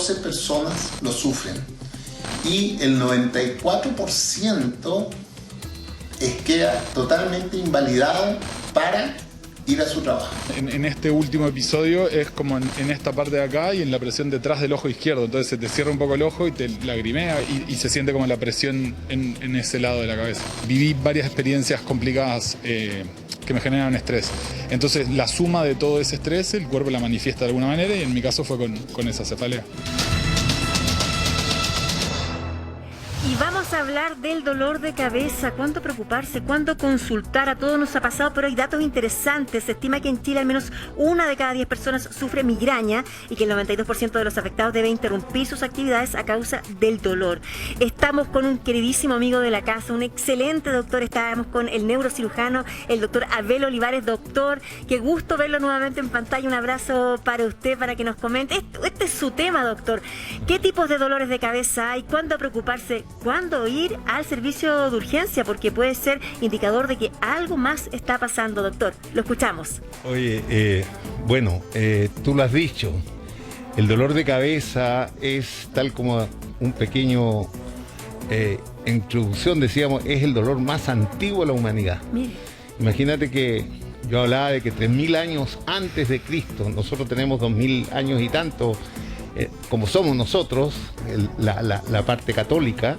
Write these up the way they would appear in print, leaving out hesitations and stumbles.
12 personas lo sufren y el 94% queda totalmente invalidado para ir a su trabajo. En este último episodio es como en esta parte de acá y en la presión detrás del ojo izquierdo, entonces se te cierra un poco el ojo y te lagrimea y se siente como la presión en ese lado de la cabeza. Viví varias experiencias complicadas que me generan estrés, entonces la suma de todo ese estrés el cuerpo la manifiesta de alguna manera y en mi caso fue con esa cefalea. Y vamos a hablar del dolor de cabeza, cuándo preocuparse, cuándo consultar. A todos nos ha pasado, pero hay datos interesantes. Se estima que en Chile al menos 1 de cada 10 personas sufre migraña y que el 92% de los afectados debe interrumpir sus actividades a causa del dolor. Estamos con un queridísimo amigo de la casa, un excelente doctor. Estábamos con el neurocirujano, el doctor Abel Olivares. Doctor, qué gusto verlo nuevamente en pantalla. Un abrazo para usted, para que nos comente. Este es su tema, doctor. ¿Qué tipos de dolores de cabeza hay? ¿Cuándo preocuparse? ¿Cuándo ir al servicio de urgencia? Porque puede ser indicador de que algo más está pasando, doctor. Lo escuchamos. Oye, tú lo has dicho. El dolor de cabeza es tal como un pequeño introducción, decíamos, es el dolor más antiguo de la humanidad. Mire. Imagínate que yo hablaba de que 3000 años antes de Cristo, nosotros tenemos 2000 años y tanto, como somos nosotros, la parte católica,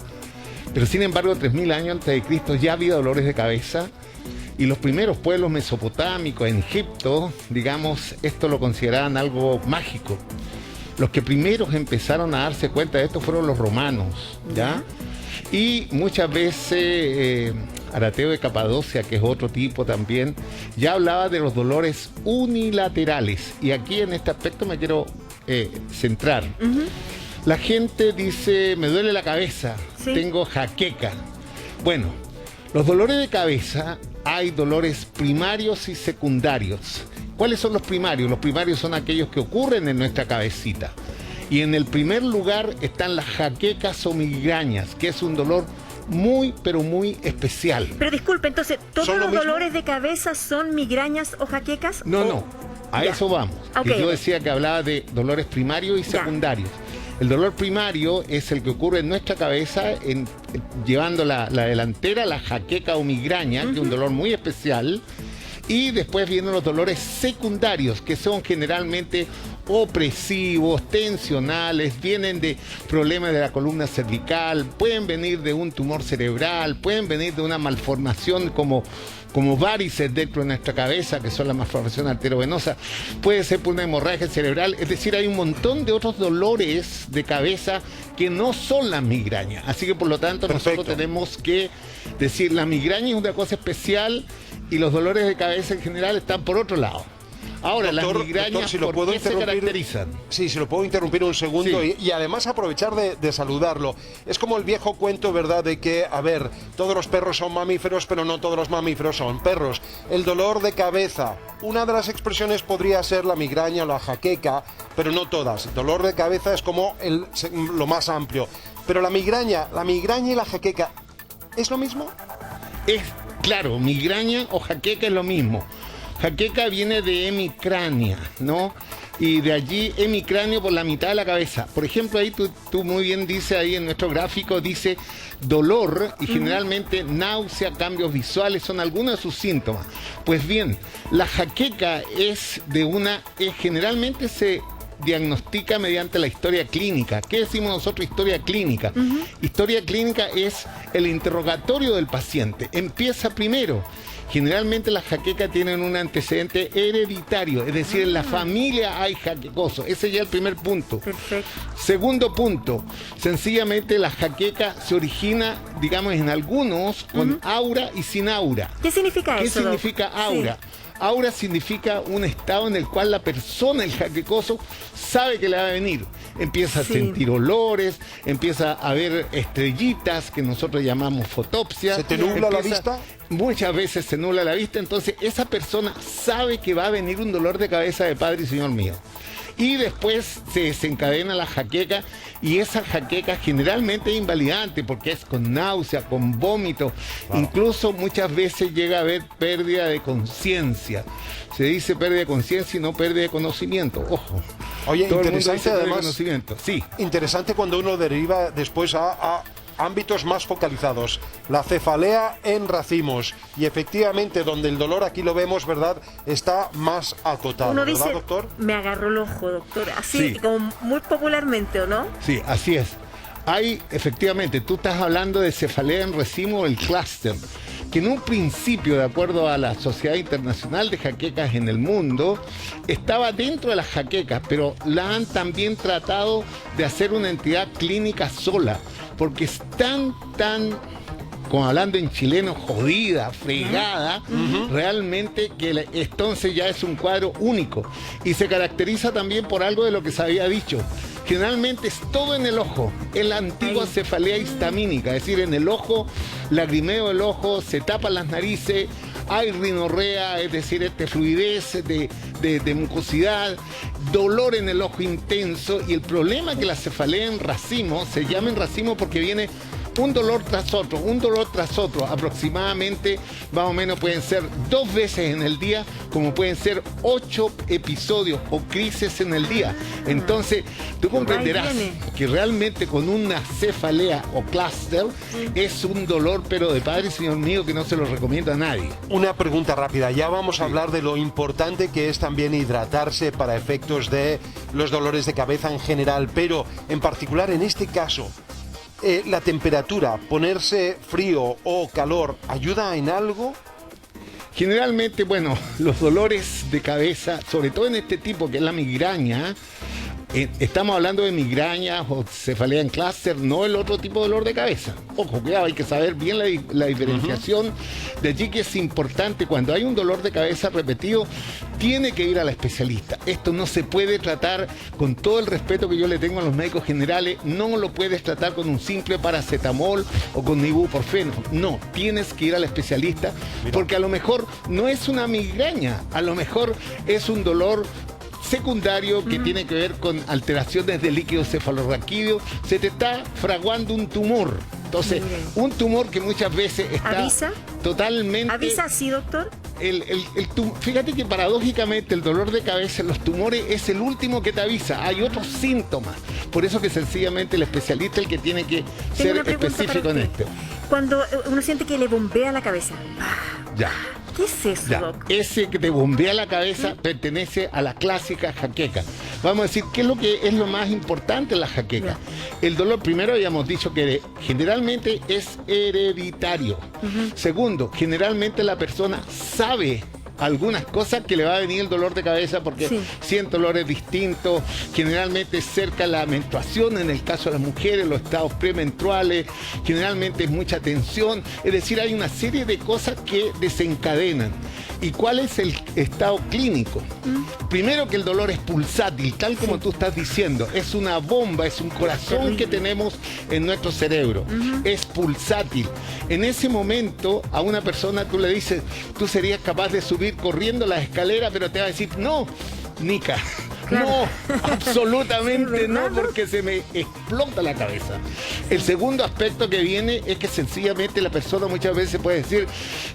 pero sin embargo 3000 años antes de Cristo ya había dolores de cabeza y los primeros pueblos mesopotámicos en Egipto, digamos, esto lo consideraban algo mágico. Los que primeros empezaron a darse cuenta de esto fueron los romanos, ¿ya? Y muchas veces Arateo de Capadocia, que es otro tipo también, ya hablaba de los dolores unilaterales y aquí en este aspecto me quiero centrar. La gente dice, me duele la cabeza, sí, tengo jaqueca. Bueno, los dolores de cabeza, hay dolores primarios y secundarios. ¿Cuáles son los primarios? Los primarios son aquellos que ocurren en nuestra cabecita. Y en el primer lugar están las jaquecas o migrañas, que es un dolor muy, pero muy especial. Pero disculpe, entonces, ¿todos los dolores de cabeza son migrañas o jaquecas? No. A eso vamos. Okay. Yo decía que hablaba de dolores primarios y secundarios. El dolor primario es el que ocurre en nuestra cabeza, llevando la delantera, la jaqueca o migraña, que es un dolor muy especial. Y después vienen los dolores secundarios, que son generalmente opresivos, tensionales, vienen de problemas de la columna cervical, pueden venir de un tumor cerebral, pueden venir de una malformación como varices dentro de nuestra cabeza, que son la malformación arteriovenosa, puede ser por una hemorragia cerebral, es decir, hay un montón de otros dolores de cabeza que no son las migrañas. Así que por lo tanto nosotros tenemos que decir, la migraña es una cosa especial y los dolores de cabeza en general están por otro lado. Ahora, doctor, las migrañas, si ¿por qué se caracterizan? Sí, si lo puedo interrumpir un segundo, sí. y además aprovechar de saludarlo. Es como el viejo cuento, ¿verdad?, de que, a ver, todos los perros son mamíferos, pero no todos los mamíferos son perros. El dolor de cabeza, una de las expresiones podría ser la migraña o la jaqueca, pero no todas. El dolor de cabeza es como lo más amplio. Pero la migraña y la jaqueca, ¿es lo mismo? Claro, migraña o jaqueca es lo mismo. Jaqueca viene de hemicrania, ¿no? Y de allí hemicráneo por la mitad de la cabeza. Por ejemplo, ahí tú muy bien dices, ahí en nuestro gráfico dice dolor y generalmente náusea, cambios visuales, son algunos de sus síntomas. Pues bien, la jaqueca generalmente se diagnostica mediante la historia clínica. ¿Qué decimos nosotros historia clínica? Historia clínica es el interrogatorio del paciente. Empieza primero. Generalmente las jaquecas tienen un antecedente hereditario, es decir, en la familia hay jaquecoso. Ese ya es el primer punto. Perfecto. Segundo punto, sencillamente la jaqueca se origina, digamos, en algunos con aura y sin aura. ¿Qué significa eso? ¿Qué significa aura? Sí. Aura significa un estado en el cual la persona, el jaquecoso, sabe que le va a venir. Empieza a sentir olores, empieza a ver estrellitas que nosotros llamamos fotopsia. ¿Se te nubla la vista? Muchas veces se nubla la vista, entonces esa persona sabe que va a venir un dolor de cabeza de padre y señor mío. y después se desencadena la jaqueca, y esa jaqueca generalmente es invalidante porque es con náusea, con vómito, incluso muchas veces llega a haber pérdida de conciencia. Se dice pérdida de conciencia y no pérdida de conocimiento, ojo. Oye, Todo el mundo interesante dice pérdida de además, conocimiento. Sí. interesante cuando uno deriva después a ámbitos más focalizados. La cefalea en racimos, y efectivamente donde el dolor, aquí lo vemos, ¿verdad?, está más acotado. Uno ¿Verdad, dice, doctor? me agarró el ojo, doctor. Así Sí. como muy popularmente, ¿o no? Sí, así es. Hay, efectivamente, tú estás hablando de cefalea en racimo, el clúster, que en un principio, de acuerdo a la Sociedad Internacional de Jaquecas en el mundo, estaba dentro de las jaquecas, pero la han también tratado de hacer una entidad clínica sola, porque es tan, como hablando en chileno, jodida, fregada, realmente que entonces ya es un cuadro único. Y se caracteriza también por algo de lo que se había dicho. Generalmente es todo en el ojo, es la antigua cefalea histamínica, es decir, en el ojo, lagrimeo del ojo, se tapan las narices, hay rinorrea, es decir, fluidez de mucosidad, dolor en el ojo intenso, y el problema es que la cefalea en racimo, se llama en racimo porque viene un dolor tras otro, aproximadamente, más o menos pueden ser 2 veces en el día, como pueden ser 8 episodios o crisis en el día. Entonces, tú comprenderás que realmente con una cefalea o clúster es un dolor, pero de padre, señor mío, que no se lo recomiendo a nadie. Una pregunta rápida, ya vamos a hablar de lo importante que es también hidratarse para efectos de los dolores de cabeza en general, pero en particular en este caso, la temperatura, ponerse frío o calor, ¿ayuda en algo? Generalmente, bueno, los dolores de cabeza, sobre todo en este tipo que es la migraña, estamos hablando de migrañas o cefalea en clúster, no el otro tipo de dolor de cabeza. Ojo, cuidado, hay que saber bien la diferenciación. De allí que es importante, cuando hay un dolor de cabeza repetido, tiene que ir al especialista. Esto no se puede tratar, con todo el respeto que yo le tengo a los médicos generales, no lo puedes tratar con un simple paracetamol o con ibuprofeno. No, tienes que ir al especialista, porque a lo mejor no es una migraña, a lo mejor es un dolor secundario que tiene que ver con alteraciones del líquido cefalorraquídeo. Se te está fraguando un tumor. Entonces, un tumor que muchas veces está ¿Avisa? totalmente... ¿Avisa así, doctor? Fíjate que paradójicamente el dolor de cabeza en los tumores es el último que te avisa. Hay otros síntomas. Por eso que sencillamente el especialista es el que tiene que ser específico en esto. Cuando uno siente que le bombea la cabeza. Ya. ¿Qué es eso, Ya, doc? ese que te bombea la cabeza pertenece a la clásica jaqueca. Vamos a decir, ¿qué es lo que es lo más importante en la jaqueca? El dolor, primero habíamos dicho que generalmente es hereditario. Segundo, generalmente la persona sabe algunas cosas que le va a venir el dolor de cabeza porque siente dolores distintos, generalmente cerca la menstruación, en el caso de las mujeres, los estados premenstruales, generalmente es mucha tensión, es decir, hay una serie de cosas que desencadenan. ¿Y cuál es el estado clínico? Primero que el dolor es pulsátil, tal como tú estás diciendo, es una bomba, es un corazón que tenemos en nuestro cerebro, es pulsátil. En ese momento a una persona tú le dices, tú serías capaz de subir corriendo las escaleras, pero te va a decir, no, Nica, no, absolutamente no, porque se me explota la cabeza. El segundo aspecto que viene es que sencillamente la persona muchas veces puede decir,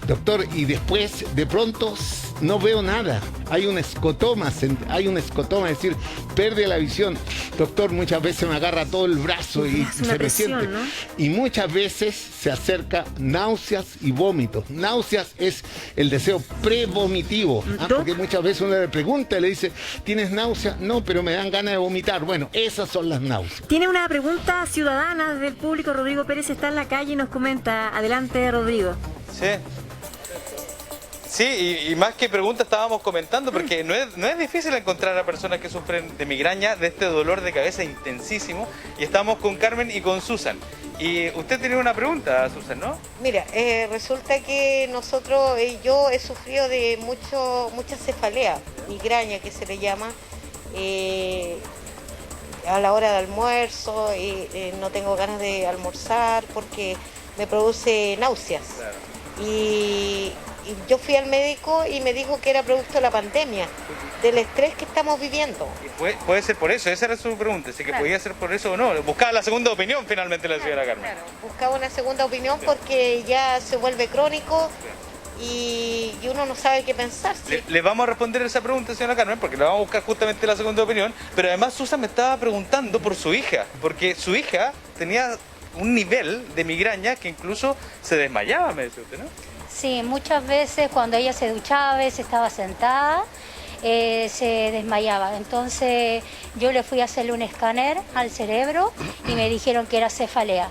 doctor, y después de pronto no veo nada, hay un escotoma, es decir, pierde la visión. Doctor, muchas veces me agarra todo el brazo y se me siente. ¿No? Y muchas veces se acerca náuseas y vómitos. Náuseas es el deseo prevomitivo, porque muchas veces uno le pregunta y le dice, ¿tienes náuseas? No, pero me dan ganas de vomitar. Bueno, esas son las náuseas. Tiene una pregunta ciudadana del público. Rodrigo Pérez está en la calle y nos comenta. Adelante, Rodrigo. Sí, y más que pregunta estábamos comentando, porque no es difícil encontrar a personas que sufren de migraña, de este dolor de cabeza intensísimo, y estamos con Carmen y con Susan. Y usted tenía una pregunta, Susan, ¿no? Mira, resulta que yo he sufrido de mucha cefalea, migraña que se le llama, a la hora de almuerzo, no tengo ganas de almorzar porque me produce náuseas. Claro. yo fui al médico y me dijo que era producto de la pandemia, del estrés que estamos viviendo. Y puede ser por eso, esa era su pregunta, si que Claro. podía ser por eso o no. Buscaba la segunda opinión finalmente la señora Carmen. Claro, buscaba una segunda opinión porque ya se vuelve crónico y uno no sabe qué pensar. ¿Sí? Le vamos a responder esa pregunta, señora Carmen, porque le vamos a buscar justamente la segunda opinión, pero además Susan me estaba preguntando por su hija, porque su hija tenía un nivel de migraña que incluso se desmayaba, me decía usted, ¿no? Sí, muchas veces cuando ella se duchaba, a veces estaba sentada, se desmayaba. Entonces yo le fui a hacerle un escáner al cerebro y me dijeron que era cefalea.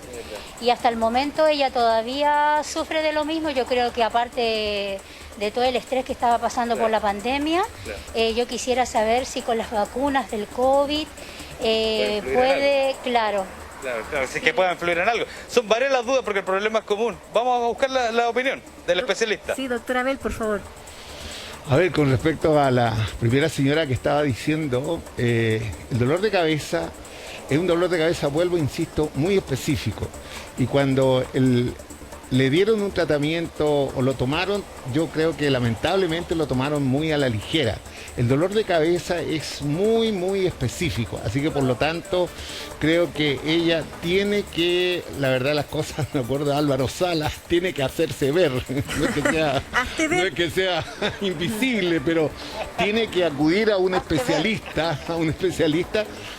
Y hasta el momento ella todavía sufre de lo mismo. Yo creo que aparte de todo el estrés que estaba pasando por la pandemia, yo quisiera saber si con las vacunas del COVID puede, claro. Claro, si es que pueda influir en algo. Son varias las dudas porque el problema es común. Vamos a buscar la opinión del especialista. Sí, doctora Abel, por favor. A ver, con respecto a la primera señora que estaba diciendo, el dolor de cabeza es un dolor de cabeza, vuelvo, insisto, muy específico. Y cuando le dieron un tratamiento o lo tomaron, yo creo que lamentablemente lo tomaron muy a la ligera. El dolor de cabeza es muy, muy específico, así que por lo tanto creo que ella tiene que, la verdad las cosas, me acuerdo de Álvaro Salas, tiene que hacerse ver, no es que sea invisible, pero tiene que acudir a un especialista,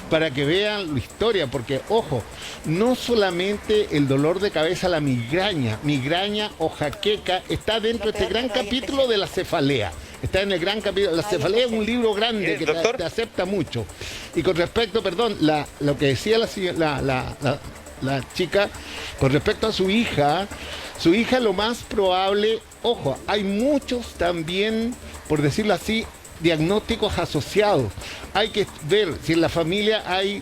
para que vean la historia, porque ojo, no solamente el dolor de cabeza, la migraña o jaqueca está dentro de este gran capítulo de la cefalea. Está en el gran capítulo. La cefalea es un libro grande que te acepta mucho. Y con respecto, perdón, lo que decía la chica, con respecto a su hija lo más probable, ojo, hay muchos también, por decirlo así, diagnósticos asociados. Hay que ver si en la familia hay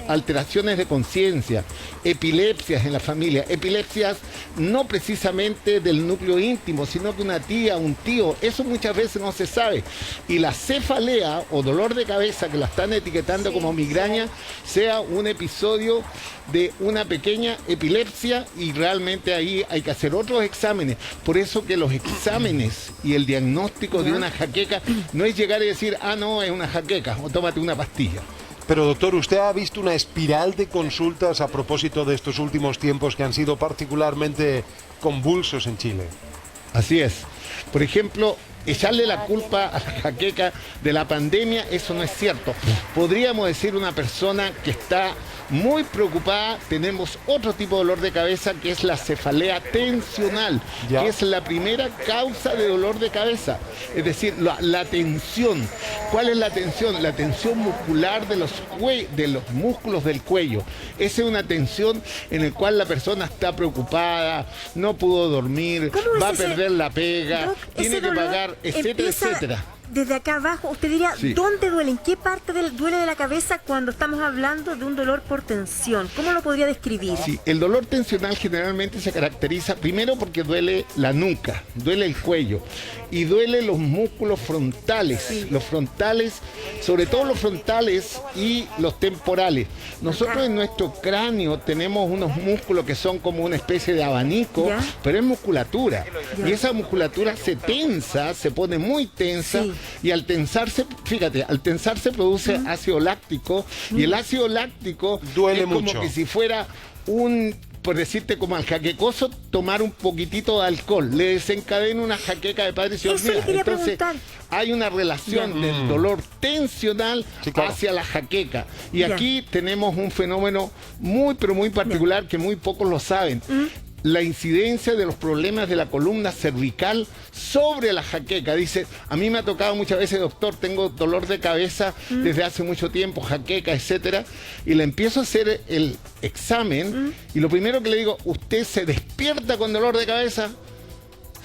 alteraciones de conciencia, epilepsias en la familia, epilepsias no precisamente del núcleo íntimo, sino que una tía, un tío, eso muchas veces no se sabe. Y la cefalea o dolor de cabeza, que la están etiquetando como migraña, sea un episodio de una pequeña epilepsia y realmente ahí hay que hacer otros exámenes. Por eso que los exámenes y el diagnóstico de una jaqueca no es llegar y decir, ah, no, es una jaqueca, o tómate una pastilla. Pero doctor, ¿usted ha visto una espiral de consultas a propósito de estos últimos tiempos que han sido particularmente convulsos en Chile? Así es. Por ejemplo, echarle la culpa a la jaqueca de la pandemia, eso no es cierto. Podríamos decir una persona que está muy preocupada, tenemos otro tipo de dolor de cabeza que es la cefalea tensional, que es la primera causa de dolor de cabeza. Es decir, la tensión. ¿Cuál es la tensión? La tensión muscular de los músculos del cuello. Esa es una tensión en la cual la persona está preocupada, no pudo dormir, va a perder la pega, Doc, tiene que pagar, etcétera, etcétera. Desde acá abajo, usted diría, Sí. ¿dónde duele? ¿En qué parte duele de la cabeza cuando estamos hablando de un dolor por tensión? ¿Cómo lo podría describir? Sí, el dolor tensional generalmente se caracteriza primero porque duele la nuca, duele el cuello y duele los músculos frontales, los frontales, sobre todo los frontales y los temporales. Nosotros en nuestro cráneo tenemos unos músculos que son como una especie de abanico, ¿Ya? pero es musculatura. Y esa musculatura se tensa, se pone muy tensa. Sí. Y al tensarse, fíjate, al tensarse produce ácido láctico y el ácido láctico Duele es como mucho. que si fuera por decirte como al jaquecoso, tomar un poquitito de alcohol, le desencadena una jaqueca de padre y Eso le quería Entonces preguntar. hay una relación del dolor tensional Sí, claro. hacia la jaqueca. Y Ya. aquí tenemos un fenómeno muy, pero muy particular que muy pocos lo saben. La incidencia de los problemas de la columna cervical sobre la jaqueca. Dice, a mí me ha tocado muchas veces, doctor, tengo dolor de cabeza desde hace mucho tiempo, jaqueca, etcétera, y le empiezo a hacer el examen y lo primero que le digo, ¿usted se despierta con dolor de cabeza?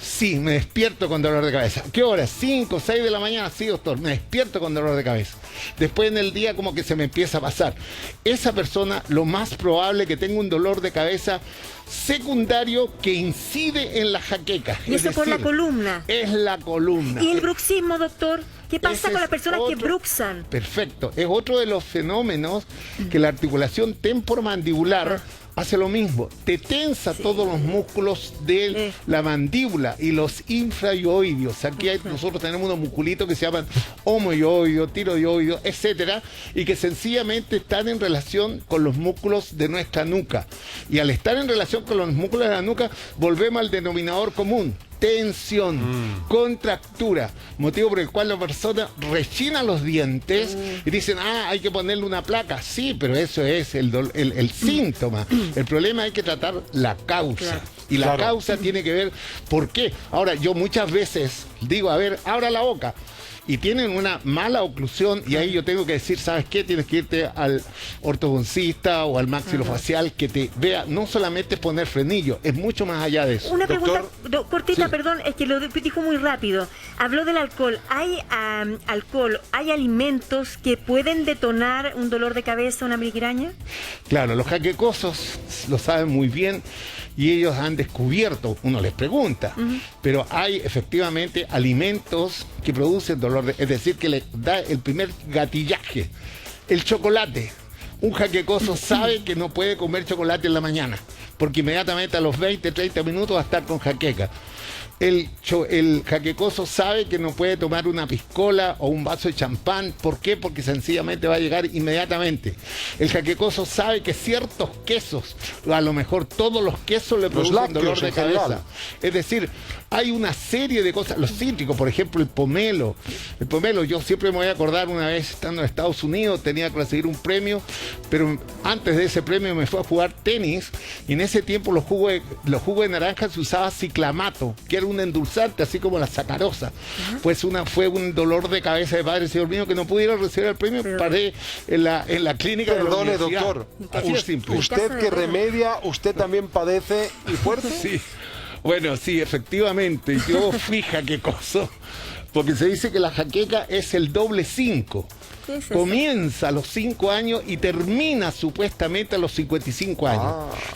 Sí, me despierto con dolor de cabeza. ¿Qué hora? 5, 6 de la mañana. Sí, doctor, me despierto con dolor de cabeza. Después en el día como que se me empieza a pasar. Esa persona lo más probable que tenga un dolor de cabeza secundario que incide en la jaqueca. Y eso por la columna. Es la columna. ¿Y el bruxismo, doctor? ¿Qué pasa Ese con las es personas que otro- bruxan? Perfecto. Es otro de los fenómenos que la articulación temporomandibular hace lo mismo, te tensa todos los músculos de la mandíbula y los infrayoideos. Aquí nosotros tenemos unos musculitos que se llaman homoyoideo, tiroideo, etcétera, y que sencillamente están en relación con los músculos de nuestra nuca. Y al estar en relación con los músculos de la nuca, volvemos al denominador común. Tensión, contractura, motivo por el cual la persona rechina los dientes y dicen, hay que ponerle una placa. Sí, pero eso es el síntoma. El problema hay que tratar la causa. Y la causa tiene que ver, ¿por qué? Ahora, yo muchas veces digo, a ver, abra la boca. Y tienen una mala oclusión y ahí yo tengo que decir, ¿sabes qué? Tienes que irte al ortodoncista o al maxilofacial que te vea, no solamente poner frenillo, es mucho más allá de eso. Una pregunta cortita, perdón, es que lo dijo muy rápido. Habló del alcohol. ¿Hay alcohol, hay alimentos que pueden detonar un dolor de cabeza, una migraña? Claro, los jaquecosos lo saben muy bien y ellos han descubierto, uno les pregunta, pero hay efectivamente alimentos que producen dolor, es decir, que le da el primer gatillaje. El chocolate. Un jaquecoso sabe que no puede comer chocolate en la mañana, porque inmediatamente a los 20, 30 minutos va a estar con jaqueca. El jaquecoso sabe que no puede tomar una piscola o un vaso de champán. ¿Por qué? Porque sencillamente va a llegar inmediatamente. El jaquecoso sabe que ciertos quesos, a lo mejor todos los quesos le producen dolor de cabeza. Es decir, hay una serie de cosas. Los cítricos, por ejemplo, el pomelo. El pomelo, yo siempre me voy a acordar una vez estando en Estados Unidos, tenía que recibir un premio, pero antes de ese premio me fue a jugar tenis y en ese tiempo los jugos de naranja se usaba ciclamato, que era un endulzante, así como la sacarosa. Pues fue un dolor de cabeza de padre, señor mío, que no pudiera recibir el premio. Paré en la clínica. Perdone, de la universidad. doctor. Así de simple. Usted que remedia, usted también padece y fuerte. Sí. Bueno, sí, efectivamente. Yo fui jaquecoso, porque se dice que la jaqueca es el doble 5. Comienza a los 5 años y termina supuestamente a los 55 años.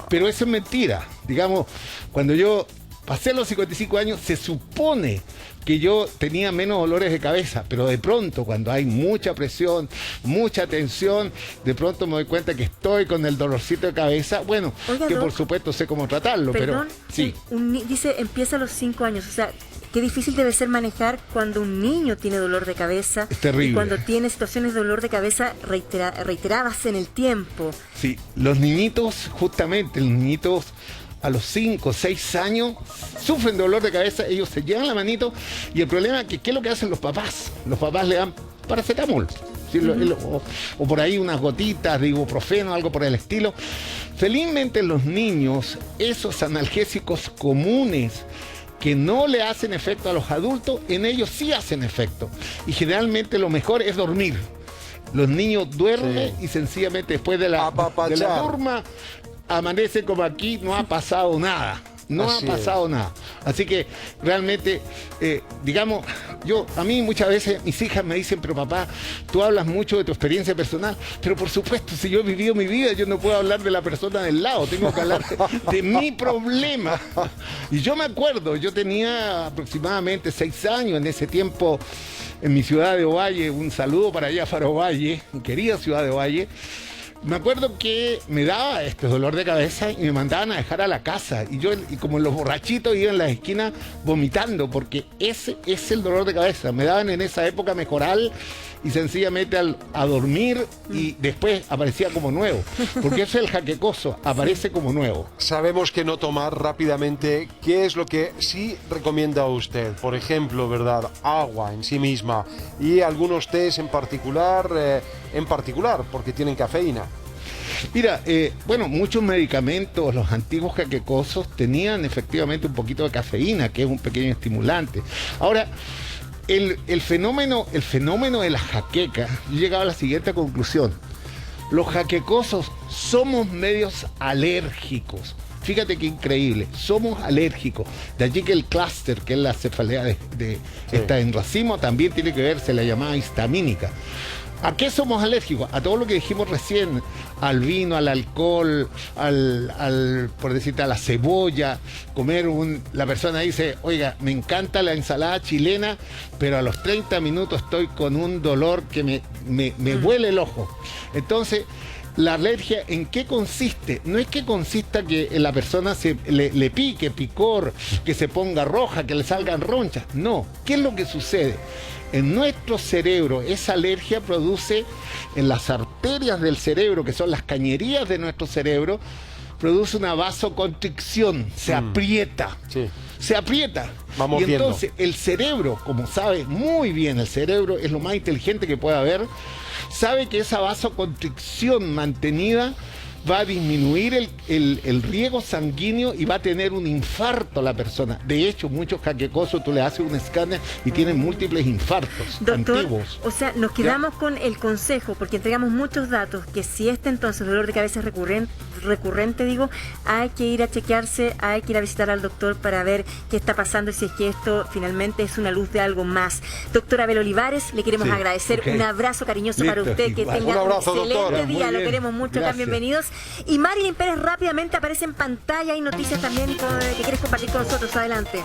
Pero eso es mentira. Digamos, cuando yo pasé los 55 años, se supone que yo tenía menos dolores de cabeza, pero de pronto, cuando hay mucha presión, mucha tensión, de pronto me doy cuenta que estoy con el dolorcito de cabeza. Bueno, oiga, que por supuesto sé cómo tratarlo, perdón, pero sí. Dice, empieza a los 5 años, o sea, qué difícil debe ser manejar cuando un niño tiene dolor de cabeza. Es terrible. Y cuando tiene situaciones de dolor de cabeza reiteradas en el tiempo. Sí, los niñitos, justamente, los niñitos a los 5 o 6 años sufren dolor de cabeza, ellos se llevan la manito y el problema es que ¿qué es lo que hacen los papás? Los papás le dan paracetamol, ¿sí? O por ahí unas gotitas de ibuprofeno, algo por el estilo. Felizmente los niños, esos analgésicos comunes que no le hacen efecto a los adultos, en ellos sí hacen efecto. Y generalmente lo mejor es dormir. Los niños duermen y sencillamente después de la norma amanece como aquí, no ha pasado nada. No ha pasado nada. Así que realmente, digamos, a mí muchas veces mis hijas me dicen, pero papá, tú hablas mucho de tu experiencia personal. Pero por supuesto, si yo he vivido mi vida, yo no puedo hablar de la persona del lado, tengo que hablar de mi problema. Y yo me acuerdo, yo tenía aproximadamente 6 años en ese tiempo en mi ciudad de Ovalle. Un saludo para allá, para Ovalle, mi querida ciudad de Ovalle. Me acuerdo que me daba este dolor de cabeza y me mandaban a dejar a la casa. Y yo, como los borrachitos, iba en las esquinas vomitando, porque ese es el dolor de cabeza. Me daban en esa época Mejoral y sencillamente a dormir y después aparecía como nuevo. Porque ese es el jaquecoso, aparece como nuevo. Sabemos que no tomar rápidamente. ¿Qué es lo que sí recomienda usted? Por ejemplo, ¿verdad? Agua en sí misma y algunos tés en particular, porque tienen cafeína. Mira, bueno, muchos medicamentos, los antiguos jaquecosos, tenían efectivamente un poquito de cafeína, que es un pequeño estimulante. Ahora, el fenómeno de la jaqueca, yo he llegado a la siguiente conclusión. Los jaquecosos somos medios alérgicos. Fíjate qué increíble, somos alérgicos. De allí que el clúster, que es la cefalea esta en racimo, también tiene que ver, se la llamaba histamínica. ¿A qué somos alérgicos? A todo lo que dijimos recién, al vino, al alcohol, por decirte, a la cebolla, la persona dice, oiga, me encanta la ensalada chilena, pero a los 30 minutos estoy con un dolor que me vuele el ojo. Entonces, La alergia, ¿en qué consiste? No es que consista que la persona le pique, picor, que se ponga roja, que le salgan ronchas. No. ¿Qué es lo que sucede? En nuestro cerebro, esa alergia produce en las arterias del cerebro, que son las cañerías de nuestro cerebro, produce una vasoconstricción, se aprieta. Sí. Se aprieta. Vamos y entonces el cerebro, como sabe muy bien, el cerebro es lo más inteligente que puede haber, sabe que esa vasoconstricción mantenida va a disminuir el riego sanguíneo y va a tener un infarto la persona. De hecho, muchos jaquecosos, tú le haces un escáner y tienen múltiples infartos. Doctor, antiguos. o sea, nos quedamos con el consejo, porque entregamos muchos datos, que si entonces dolor de cabeza es recurrente, digo, hay que ir a chequearse, hay que ir a visitar al doctor para ver qué está pasando y si es que esto finalmente es una luz de algo más. Doctor Abel Olivares, le queremos agradecer, un abrazo cariñoso para usted, que igual. tenga Un abrazo, excelente doctor. día, Muy lo bien. queremos mucho, Gracias. acá, bienvenidos. Y Marilyn Pérez rápidamente aparece en pantalla, hay noticias también que quieres compartir con nosotros, adelante.